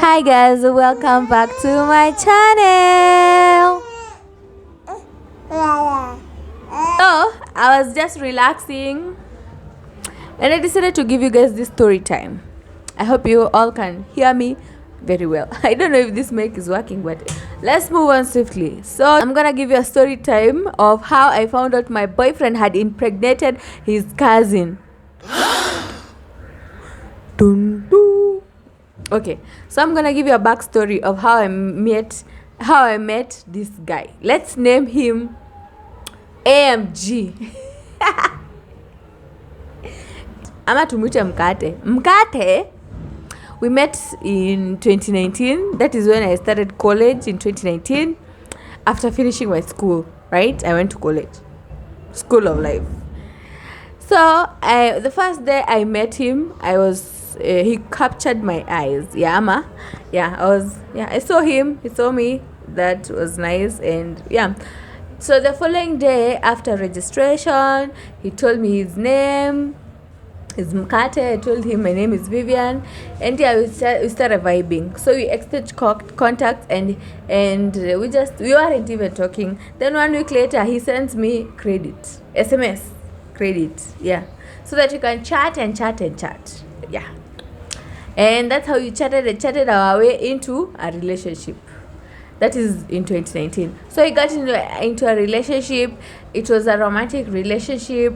Hi guys, welcome back to my channel. So I was just relaxing and I decided to give you guys this story time. I hope you all can hear me very well. I don't know if this mic is working, but let's move on swiftly. So I'm gonna give you a story time of how I found out my boyfriend had impregnated his cousin. Dun, dun. Okay, so I'm gonna give you a backstory of how I met this guy. Let's name him AMG. Ama tumwite Mkate. We met in 2019. That is when I started college in 2019. After finishing my school, right? I went to college. School of life. So the first day I met him, he captured my eyes. I saw him, he saw me. That was nice. And so the following day after registration, he told me his name is Mkate. I told him my name is Vivian, and we started vibing. So we exchanged contacts, and we weren't even talking. Then 1 week later, he sends me SMS credit, so that we can chat. And that's how we chatted our way into a relationship. That is in 2019. So we got into a relationship. It was a romantic relationship.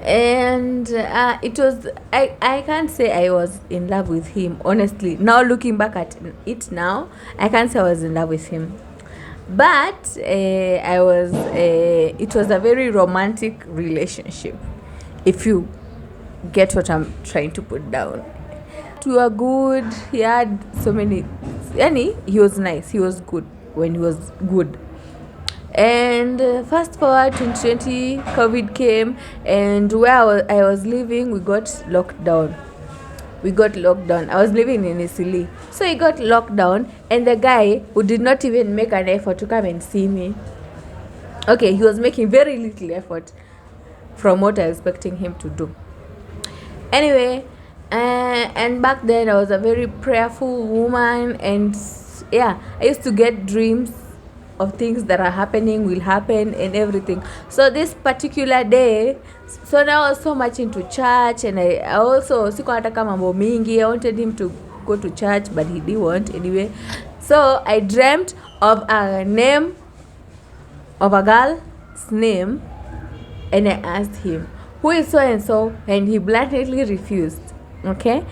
And it was, I can't say I was in love with him, honestly. Now looking back at it now, I can't say I was in love with him, but it was a very romantic relationship, if you get what I'm trying to put down. We were good. He had so many, he was nice, he was good when he was good. And fast forward 2020, COVID came, and where I was living, we got locked down. I was living in Isili. So he got locked down, and the guy who did not even make an effort to come and see me. Okay, he was making very little effort from what I was expecting him to do. Anyway, and back then I was a very prayerful woman, and I used to get dreams of things that are happening, will happen, and everything. So this particular day, so now I was so much into church, and I also sikuwa nataka mambo mingi. I wanted him to go to church, but he didn't want anyway. So I dreamt of a name, of a girl's name, and I asked him, who is so and so, and he blatantly refused. Okay,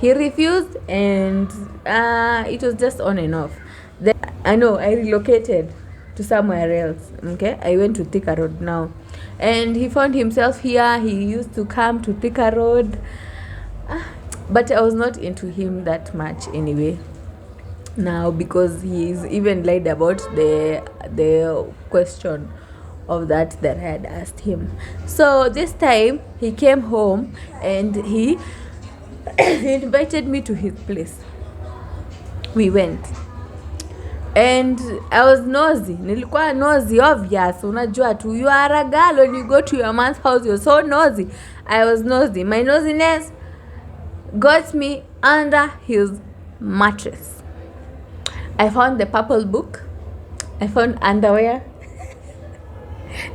he refused, and it was just on and off. Then I relocated to somewhere else. Okay, I went to Thika Road now, and he found himself here. He used to come to Thika Road, but I was not into him that much anyway now, because he's even lied about the question of that I had asked him. So this time he came home, and he invited me to his place. We went, and I was nosy. Nilikuwa nosy, obvious. Unajua tu, you are a girl, when you go to your man's house, you're so nosy. I was nosy. My nosiness got me under his mattress. I found the purple book. I found underwear.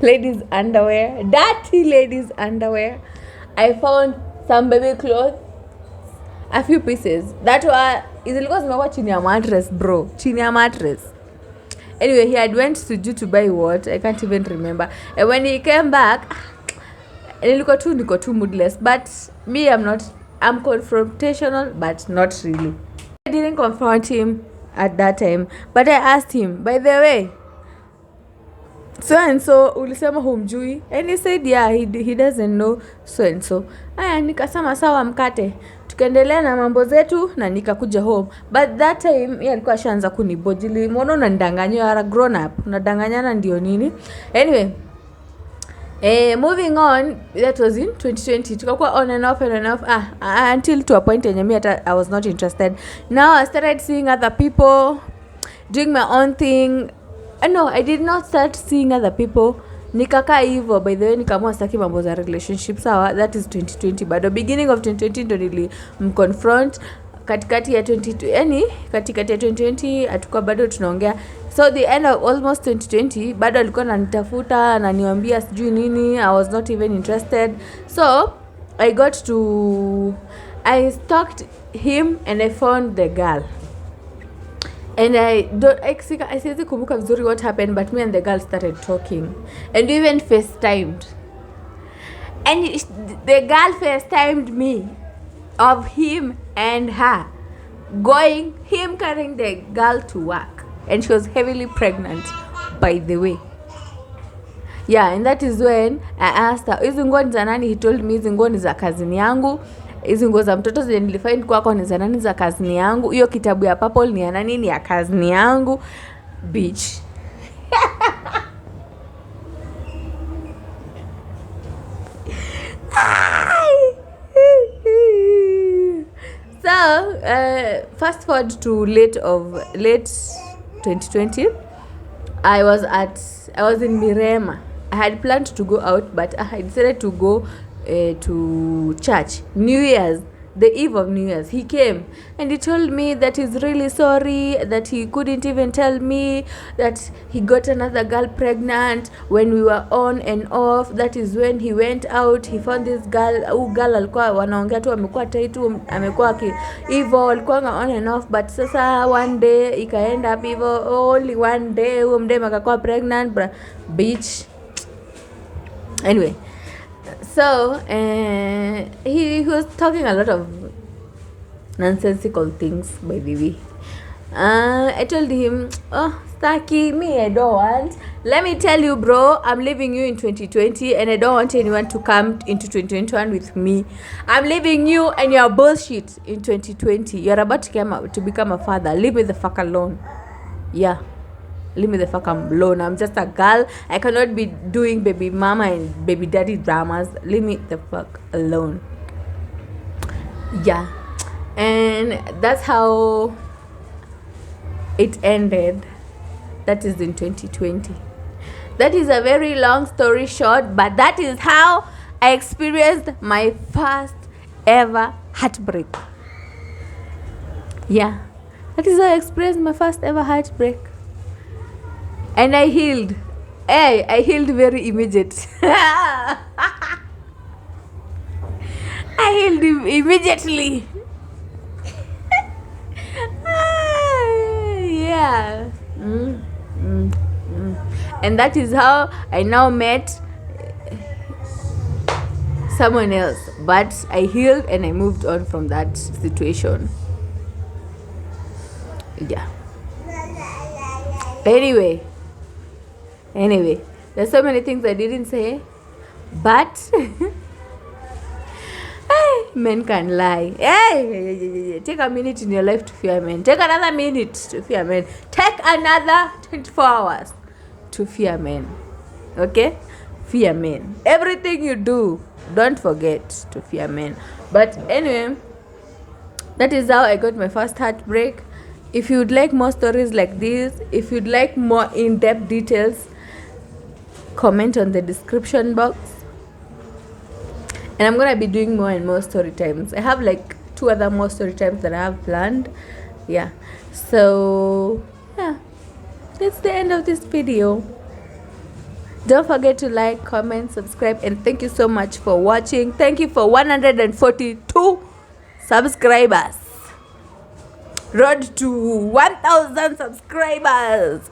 Ladies' underwear. Dirty ladies' underwear. I found some baby clothes. A few pieces that were zilikuwa zimekuwa chini ya mattress, bro. Chini ya mattress. Anyway, he had went to buy what? I can't even remember. And when he came back, niko too moodless. But me, I'm confrontational, but not really. I didn't confront him at that time, but I asked him, by the way, so and so ulisema humjui? And he said he doesn't know so and so. Nikasema sawa Mkate, tukaendelea na mambo zetu, na nikakuja home. But that time alikuwa ashaanza kunibojili, mbona unanidanganya, you are a grown up, unadanganyana ndio nini? Anyway, moving on, that was in 2020. Tukakuwa on and off until to a point yenye I was not interested. Now I started seeing other people, doing my own thing. No, I did not start seeing other people. Nikakaa hivyo, by the way, nikaamua sitaki mambo za relationship, sawa. That is 2020, but beginning of 2020 ndo nilimconfront. Katikati ya 2020 hatukuwa bado tunaongea. So the end of almost 2020 bado alikuwa ananitafuta, ananiambia sijui nini. I was not even interested. So I stalked him and I found the girl. And I siwezi kumbuka vizuri what happened, but me and the girl started talking. And we even FaceTimed. And the girl FaceTimed me of him and her him carrying the girl to work. And she was heavily pregnant, by the way. Yeah, and that is when I asked her, hizi nguo ni za nani? He told me hizi nguo ni za kazini yangu. Hizi nguo za mtoto zenye nilifind kwako ni za nani? Za kazini yangu. Hiyo kitabu ya purple ni ya nani? Ni ya kazini yangu. Bitch. So, fast forward to late 2020. I was in Mirema. I had planned to go out, but I decided to go to church. New Year's, the eve of New Year's, he came and he told me that he's really sorry, that he couldn't even tell me that he got another girl pregnant when we were on and off. That is when he went out, he found this girl. Girl alikuwa wanaongea tu, amekuwa tight, amekuwa hivyo, alikuwa on and off, but sasa one day ikaenda up hivyo. Only one day huyo mdema akakuwa pregnant, bitch. Anyway, so he was talking a lot of nonsensical things, by the way. I told him, oh, Staki, me, I don't want. Let me tell you, bro, I'm leaving you in 2020 and I don't want anyone to come into 2021 with me. I'm leaving you and your bullshit in 2020. You're about to become a father. Leave me the fuck alone. Yeah. Leave me the fuck alone. I'm just a girl. I cannot be doing baby mama and baby daddy dramas. Leave me the fuck alone. Yeah. And that's how it ended. That is in 2020. That is a very long story short, but that is how I experienced my first ever heartbreak. Yeah. That is how I experienced my first ever heartbreak. And I healed. Hey, I healed very immediate. I healed immediately. Yeah. And that is how I now met someone else. But I healed and I moved on from that situation. Yeah. Anyway, there's so many things I didn't say, but men can lie. Hey, take a minute in your life to fear men. Take another minute to fear men. Take another 24 hours to fear men. Okay? Fear men. Everything you do, don't forget to fear men. But anyway, that is how I got my first heartbreak. If you'd like more stories like this, if you'd like more in-depth details, comment on the description box. And I'm going to be doing more and more story times. I have like 2 other more story times that I have planned. Yeah. So, yeah. That's the end of this video. Don't forget to like, comment, subscribe, and thank you so much for watching. Thank you for 142 subscribers. Road to 1,000 subscribers.